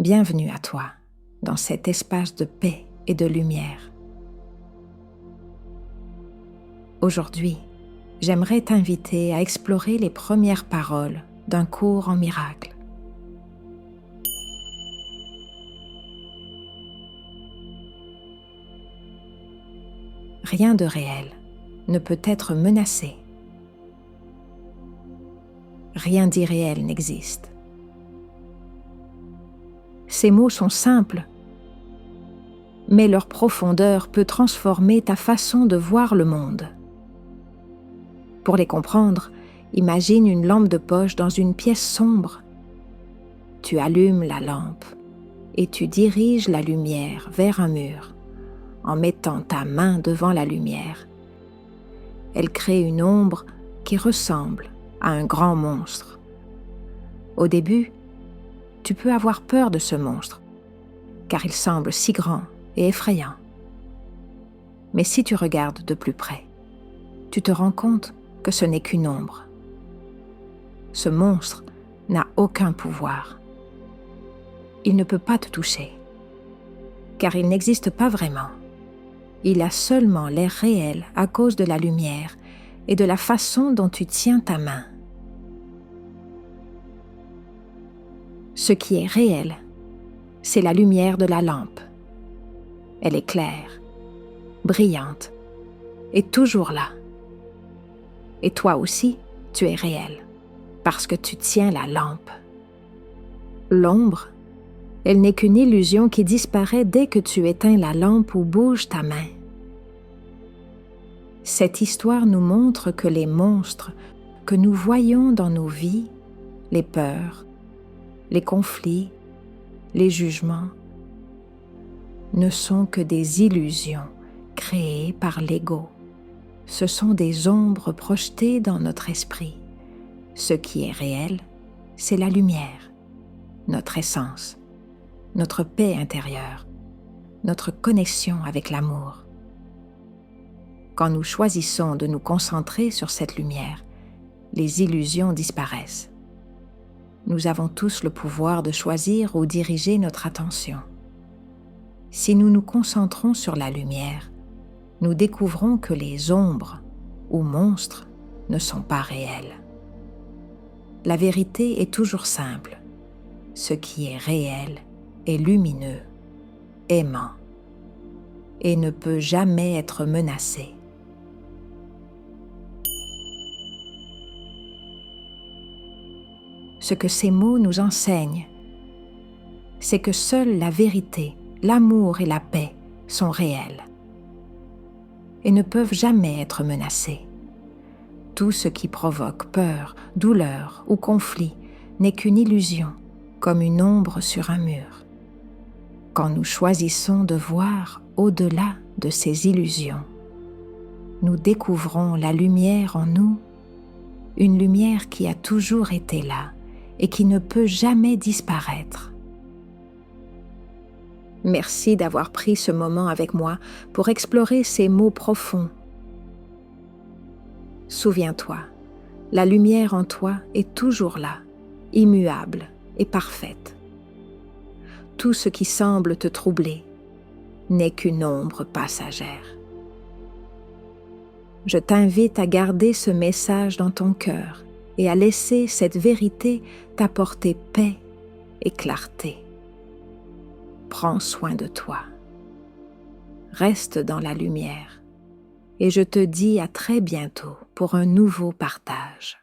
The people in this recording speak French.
Bienvenue à toi, dans cet espace de paix et de lumière. Aujourd'hui, j'aimerais t'inviter à explorer les premières paroles d'un cours en miracles. Rien de réel ne peut être menacé. Rien d'irréel n'existe. Ces mots sont simples, mais leur profondeur peut transformer ta façon de voir le monde. Pour les comprendre, imagine une lampe de poche dans une pièce sombre. Tu allumes la lampe et tu diriges la lumière vers un mur en mettant ta main devant la lumière. Elle crée une ombre qui ressemble à un grand monstre. Au début, tu peux avoir peur de ce monstre, car il semble si grand et effrayant. Mais si tu regardes de plus près, tu te rends compte que ce n'est qu'une ombre. Ce monstre n'a aucun pouvoir. Il ne peut pas te toucher, car il n'existe pas vraiment. Il a seulement l'air réel à cause de la lumière et de la façon dont tu tiens ta main. Ce qui est réel, c'est la lumière de la lampe. Elle est claire, brillante et toujours là. Et toi aussi, tu es réel, parce que tu tiens la lampe. L'ombre, elle n'est qu'une illusion qui disparaît dès que tu éteins la lampe ou bouges ta main. Cette histoire nous montre que les monstres que nous voyons dans nos vies, les peurs, les conflits, les jugements, ne sont que des illusions créées par l'ego. Ce sont des ombres projetées dans notre esprit. Ce qui est réel, c'est la lumière, notre essence, notre paix intérieure, notre connexion avec l'amour. Quand nous choisissons de nous concentrer sur cette lumière, les illusions disparaissent. Nous avons tous le pouvoir de choisir où diriger notre attention. Si nous nous concentrons sur la lumière, nous découvrons que les ombres ou monstres ne sont pas réels. La vérité est toujours simple. Ce qui est réel est lumineux, aimant, et ne peut jamais être menacé. Ce que ces mots nous enseignent, c'est que seule la vérité, l'amour et la paix sont réels et ne peuvent jamais être menacés. Tout ce qui provoque peur, douleur ou conflit n'est qu'une illusion, comme une ombre sur un mur. Quand nous choisissons de voir au-delà de ces illusions, nous découvrons la lumière en nous, une lumière qui a toujours été là et qui ne peut jamais disparaître. Merci d'avoir pris ce moment avec moi pour explorer ces mots profonds. Souviens-toi, la lumière en toi est toujours là, immuable et parfaite. Tout ce qui semble te troubler n'est qu'une ombre passagère. Je t'invite à garder ce message dans ton cœur et à laisser cette vérité t'apporter paix et clarté. Prends soin de toi. Reste dans la lumière et je te dis à très bientôt pour un nouveau partage.